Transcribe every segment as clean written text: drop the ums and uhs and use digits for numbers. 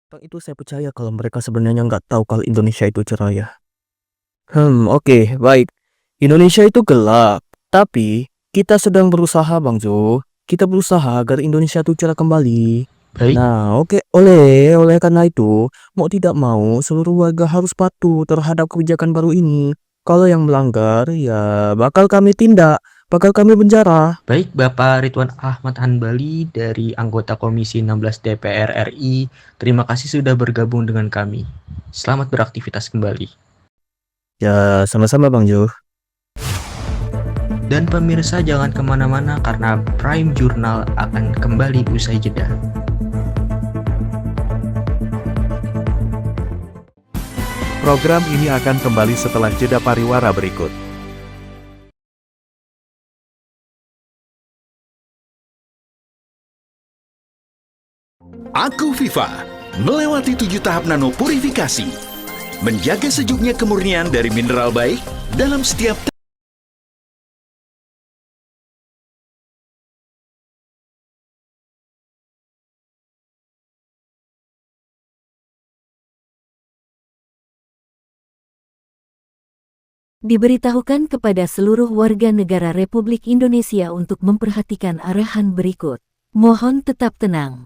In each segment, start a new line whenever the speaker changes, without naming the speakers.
Tentang itu saya percaya kalau mereka sebenarnya nggak tahu kalau Indonesia itu cerah ya. Oke, baik. Indonesia itu gelap, tapi kita sedang berusaha, Bang Jo. Kita berusaha agar Indonesia itu cerah kembali.
Baik,
Nah, oke, oleh karena itu, mau tidak mau, seluruh warga harus patuh terhadap kebijakan baru ini. Kalau yang melanggar, ya bakal kami tindak, bakal kami penjara.
baik Bapak Ridwan Ahmad Hanbali dari anggota Komisi 16 DPR RI. Terima kasih sudah bergabung dengan kami. Selamat beraktivitas kembali.
Ya, sama-sama, Bang Jo.
Dan pemirsa jangan kemana-mana karena Prime Journal akan kembali usai jeda.
Program ini akan kembali setelah jeda pariwara berikut.
Aku Viva melewati 7 tahap nanopurifikasi, menjaga sejuknya kemurnian dari mineral baik dalam setiap
Diberitahukan kepada seluruh warga negara Republik Indonesia untuk memperhatikan arahan berikut. Mohon tetap tenang.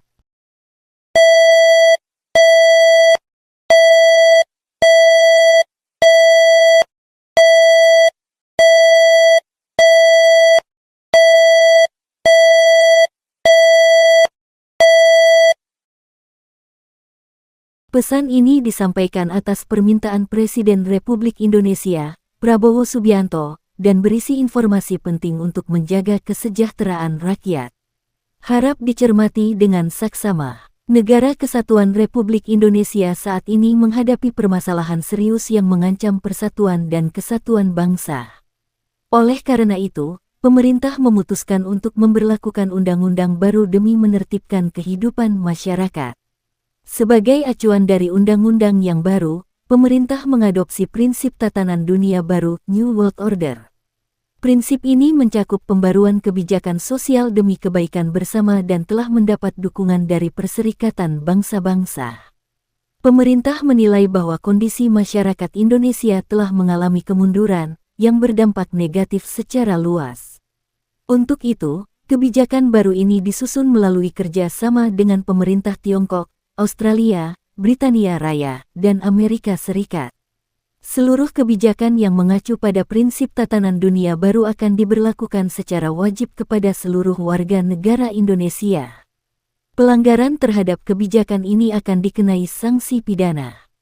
Pesan ini disampaikan atas permintaan Presiden Republik Indonesia, Prabowo Subianto, dan berisi informasi penting untuk menjaga kesejahteraan rakyat. Harap dicermati dengan saksama. Negara Kesatuan Republik Indonesia saat ini menghadapi permasalahan serius yang mengancam persatuan dan kesatuan bangsa. Oleh karena itu, pemerintah memutuskan untuk memberlakukan undang-undang baru demi menertibkan kehidupan masyarakat. Sebagai acuan dari undang-undang yang baru, pemerintah mengadopsi prinsip tatanan dunia baru New World Order. Prinsip ini mencakup pembaruan kebijakan sosial demi kebaikan bersama dan telah mendapat dukungan dari Perserikatan Bangsa-Bangsa. Pemerintah menilai bahwa kondisi masyarakat Indonesia telah mengalami kemunduran yang berdampak negatif secara luas. Untuk itu, kebijakan baru ini disusun melalui kerjasama dengan pemerintah Tiongkok, Australia, Britania Raya, dan Amerika Serikat. Seluruh kebijakan yang mengacu pada prinsip tatanan dunia baru akan diberlakukan secara wajib kepada seluruh warga negara Indonesia. Pelanggaran terhadap kebijakan ini akan dikenai sanksi pidana.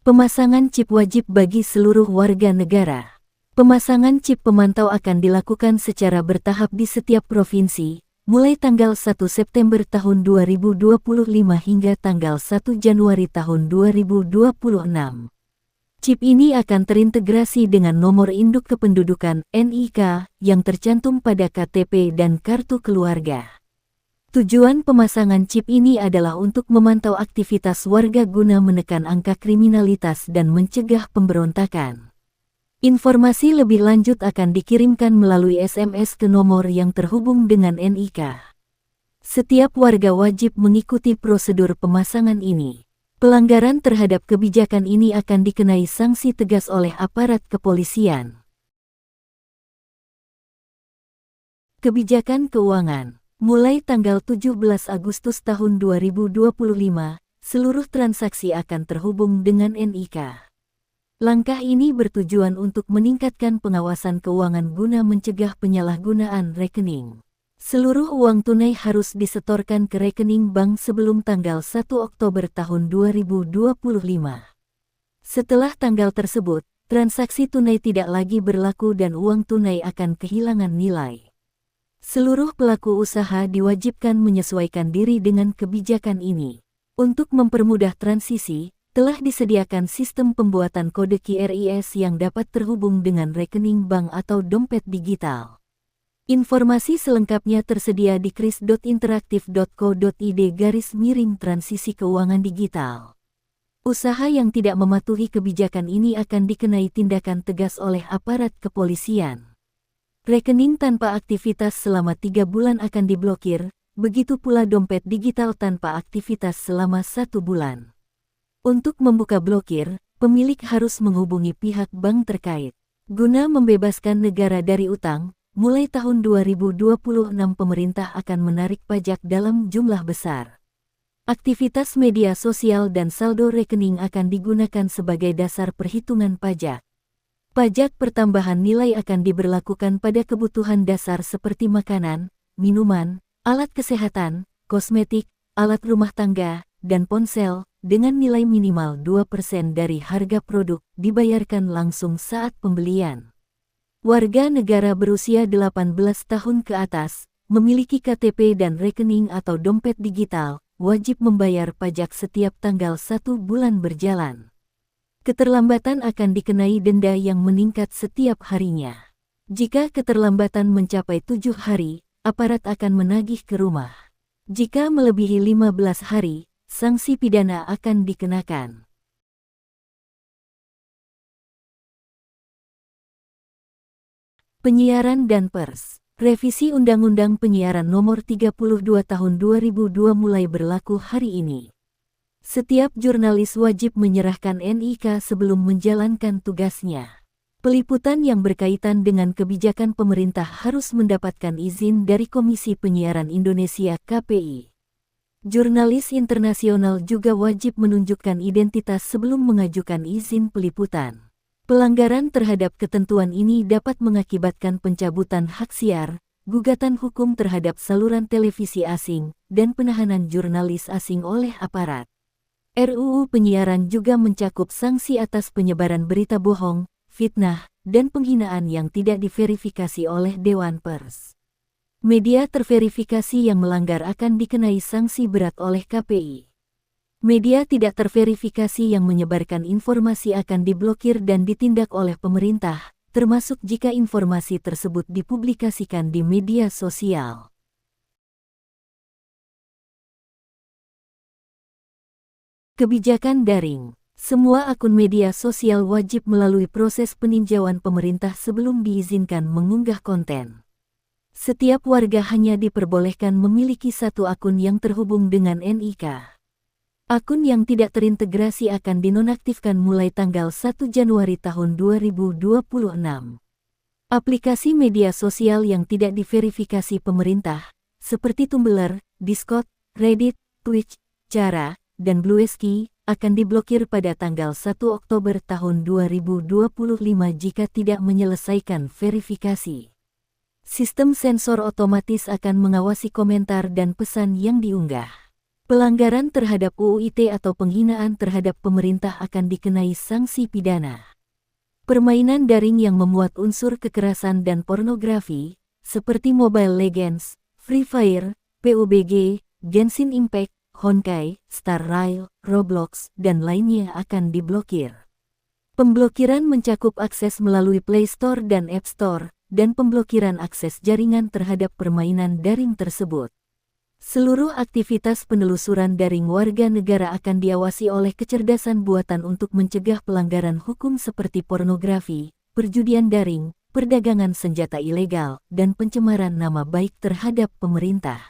Pemasangan chip wajib bagi seluruh warga negara. Pemasangan chip pemantau akan dilakukan secara bertahap di setiap provinsi, mulai tanggal 1 September tahun 2025 hingga tanggal 1 Januari tahun 2026. Chip ini akan terintegrasi dengan nomor induk kependudukan (NIK) yang tercantum pada KTP dan kartu keluarga. Tujuan pemasangan chip ini adalah untuk memantau aktivitas warga guna menekan angka kriminalitas dan mencegah pemberontakan. Informasi lebih lanjut akan dikirimkan melalui SMS ke nomor yang terhubung dengan NIK. Setiap warga wajib mengikuti prosedur pemasangan ini. Pelanggaran terhadap kebijakan ini akan dikenai sanksi tegas oleh aparat kepolisian. Kebijakan keuangan. Mulai tanggal 17 Agustus tahun 2025, seluruh transaksi akan terhubung dengan NIK. Langkah ini bertujuan untuk meningkatkan pengawasan keuangan guna mencegah penyalahgunaan rekening. Seluruh uang tunai harus disetorkan ke rekening bank sebelum tanggal 1 Oktober tahun 2025. Setelah tanggal tersebut, transaksi tunai tidak lagi berlaku dan uang tunai akan kehilangan nilai. Seluruh pelaku usaha diwajibkan menyesuaikan diri dengan kebijakan ini. Untuk mempermudah transisi, telah disediakan sistem pembuatan kode QRIS yang dapat terhubung dengan rekening bank atau dompet digital. Informasi selengkapnya tersedia di kris.interaktif.co.id/transisi keuangan digital. Usaha yang tidak mematuhi kebijakan ini akan dikenai tindakan tegas oleh aparat kepolisian. Rekening tanpa aktivitas selama 3 bulan akan diblokir, begitu pula dompet digital tanpa aktivitas selama 1 bulan. Untuk membuka blokir, pemilik harus menghubungi pihak bank terkait. Guna membebaskan negara dari utang, mulai tahun 2026 pemerintah akan menarik pajak dalam jumlah besar. Aktivitas media sosial dan saldo rekening akan digunakan sebagai dasar perhitungan pajak. Pajak pertambahan nilai akan diberlakukan pada kebutuhan dasar seperti makanan, minuman, alat kesehatan, kosmetik, alat rumah tangga, dan ponsel, dengan nilai minimal 2% dari harga produk dibayarkan langsung saat pembelian. Warga negara berusia 18 tahun ke atas, memiliki KTP dan rekening atau dompet digital, wajib membayar pajak setiap tanggal 1 bulan berjalan. Keterlambatan akan dikenai denda yang meningkat setiap harinya. Jika keterlambatan mencapai 7 hari, aparat akan menagih ke rumah. Jika melebihi 15 hari, sanksi pidana akan dikenakan. Penyiaran dan Pers. Revisi Undang-Undang Penyiaran Nomor 32 Tahun 2002 mulai berlaku hari ini. Setiap jurnalis wajib menyerahkan NIK sebelum menjalankan tugasnya. Peliputan yang berkaitan dengan kebijakan pemerintah harus mendapatkan izin dari Komisi Penyiaran Indonesia (KPI). Jurnalis internasional juga wajib menunjukkan identitas sebelum mengajukan izin peliputan. Pelanggaran terhadap ketentuan ini dapat mengakibatkan pencabutan hak siar, gugatan hukum terhadap saluran televisi asing, dan penahanan jurnalis asing oleh aparat. RUU Penyiaran juga mencakup sanksi atas penyebaran berita bohong, fitnah, dan penghinaan yang tidak diverifikasi oleh Dewan Pers. Media terverifikasi yang melanggar akan dikenai sanksi berat oleh KPI. Media tidak terverifikasi yang menyebarkan informasi akan diblokir dan ditindak oleh pemerintah, termasuk jika informasi tersebut dipublikasikan di media sosial. Kebijakan daring. Semua akun media sosial wajib melalui proses peninjauan pemerintah sebelum diizinkan mengunggah konten. Setiap warga hanya diperbolehkan memiliki satu akun yang terhubung dengan NIK. Akun yang tidak terintegrasi akan dinonaktifkan mulai tanggal 1 Januari tahun 2026. Aplikasi media sosial yang tidak diverifikasi pemerintah, seperti Tumblr, Discord, Reddit, Twitch, Cara, dan Bluesky, akan diblokir pada tanggal 1 Oktober tahun 2025 jika tidak menyelesaikan verifikasi. Sistem sensor otomatis akan mengawasi komentar dan pesan yang diunggah. Pelanggaran terhadap UU ITE atau penghinaan terhadap pemerintah akan dikenai sanksi pidana. Permainan daring yang memuat unsur kekerasan dan pornografi, seperti Mobile Legends, Free Fire, PUBG, Genshin Impact, Honkai, Star Rail, Roblox, dan lainnya akan diblokir. Pemblokiran mencakup akses melalui Play Store dan App Store, dan pemblokiran akses jaringan terhadap permainan daring tersebut. Seluruh aktivitas penelusuran daring warga negara akan diawasi oleh kecerdasan buatan untuk mencegah pelanggaran hukum seperti pornografi, perjudian daring, perdagangan senjata ilegal, dan pencemaran nama baik terhadap pemerintah.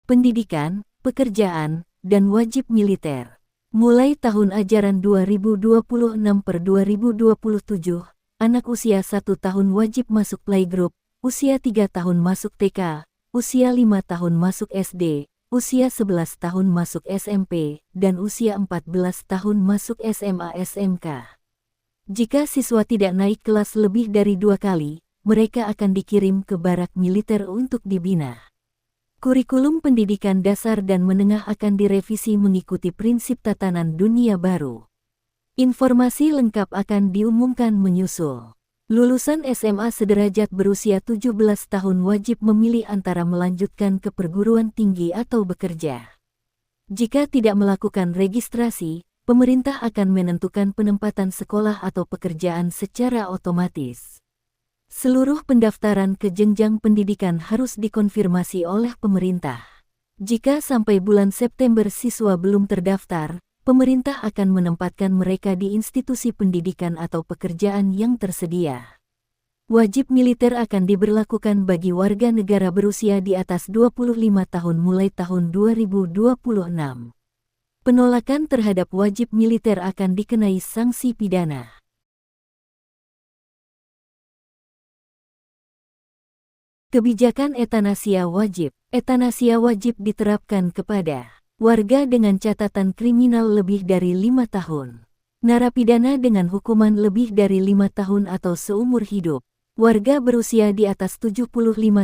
Pendidikan, pekerjaan, dan wajib militer. Mulai tahun ajaran 2026/2027, anak usia 1 tahun wajib masuk playgroup, usia 3 tahun masuk TK, usia 5 tahun masuk SD, usia 11 tahun masuk SMP, dan usia 14 tahun masuk SMA/SMK. Jika siswa tidak naik kelas lebih dari 2 kali, mereka akan dikirim ke barak militer untuk dibina. Kurikulum pendidikan dasar dan menengah akan direvisi mengikuti prinsip tatanan dunia baru. Informasi lengkap akan diumumkan menyusul. Lulusan SMA sederajat berusia 17 tahun wajib memilih antara melanjutkan ke perguruan tinggi atau bekerja. Jika tidak melakukan registrasi, pemerintah akan menentukan penempatan sekolah atau pekerjaan secara otomatis. Seluruh pendaftaran ke jenjang pendidikan harus dikonfirmasi oleh pemerintah. Jika sampai bulan September siswa belum terdaftar, pemerintah akan menempatkan mereka di institusi pendidikan atau pekerjaan yang tersedia. Wajib militer akan diberlakukan bagi warga negara berusia di atas 25 tahun mulai tahun 2026. Penolakan terhadap wajib militer akan dikenai sanksi pidana. Kebijakan etanasia wajib. Etanasia wajib diterapkan kepada warga dengan catatan kriminal lebih dari 5 tahun, narapidana dengan hukuman lebih dari 5 tahun atau seumur hidup, warga berusia di atas 75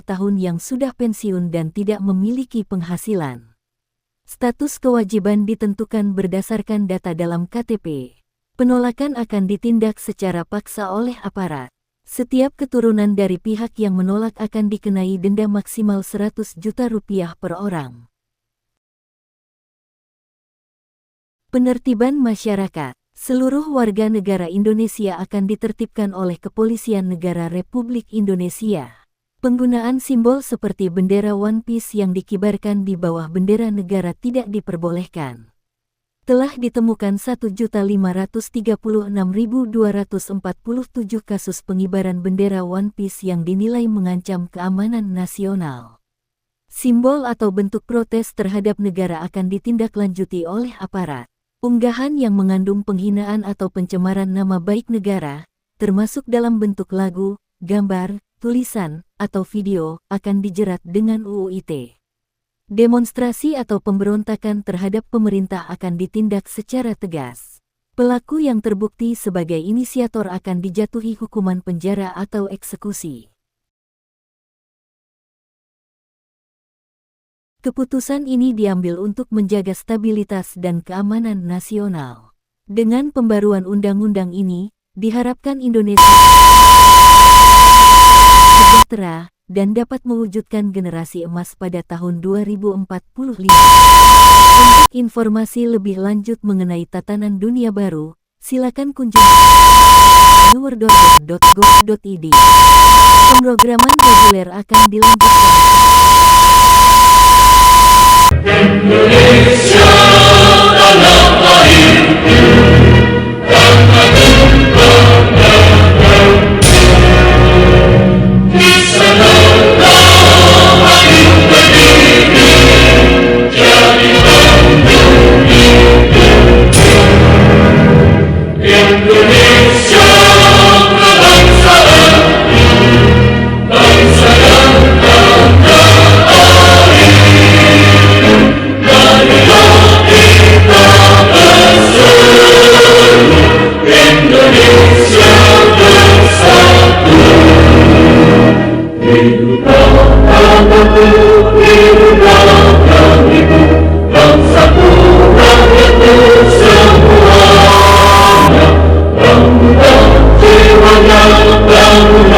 tahun yang sudah pensiun dan tidak memiliki penghasilan. Status kewajiban ditentukan berdasarkan data dalam KTP. Penolakan akan ditindak secara paksa oleh aparat. Setiap keturunan dari pihak yang menolak akan dikenai denda maksimal 100 juta rupiah per orang. Penertiban masyarakat. Seluruh warga negara Indonesia akan ditertibkan oleh Kepolisian Negara Republik Indonesia. Penggunaan simbol seperti bendera One Piece yang dikibarkan di bawah bendera negara tidak diperbolehkan. Telah ditemukan 1.536.247 kasus pengibaran bendera One Piece yang dinilai mengancam keamanan nasional. Simbol atau bentuk protes terhadap negara akan ditindaklanjuti oleh aparat. Unggahan yang mengandung penghinaan atau pencemaran nama baik negara, termasuk dalam bentuk lagu, gambar, tulisan, atau video, akan dijerat dengan UU ITE. Demonstrasi atau pemberontakan terhadap pemerintah akan ditindak secara tegas. Pelaku yang terbukti sebagai inisiator akan dijatuhi hukuman penjara atau eksekusi. Keputusan ini diambil untuk menjaga stabilitas dan keamanan nasional. Dengan pembaruan undang-undang ini, diharapkan Indonesia sejahtera dan dapat mewujudkan generasi emas pada tahun 2045. Untuk informasi lebih lanjut mengenai tatanan dunia baru, silakan kunjungi newworld.go.id. Pemrograman reguler akan dilanjutkan.
Indonesia tanah airku, tanah tumpah darahku. Di sana air berdiri, jadi lambung hidup. Indonesia kebangsaanku, bangsa yang tanah air. Marilah kita bersatu, Indonesia bersatu. Hiduplah tanahku, hiduplah negeriku, bangsaku, rakyatku semuanya. Bangunlah jiwanya, bangunlah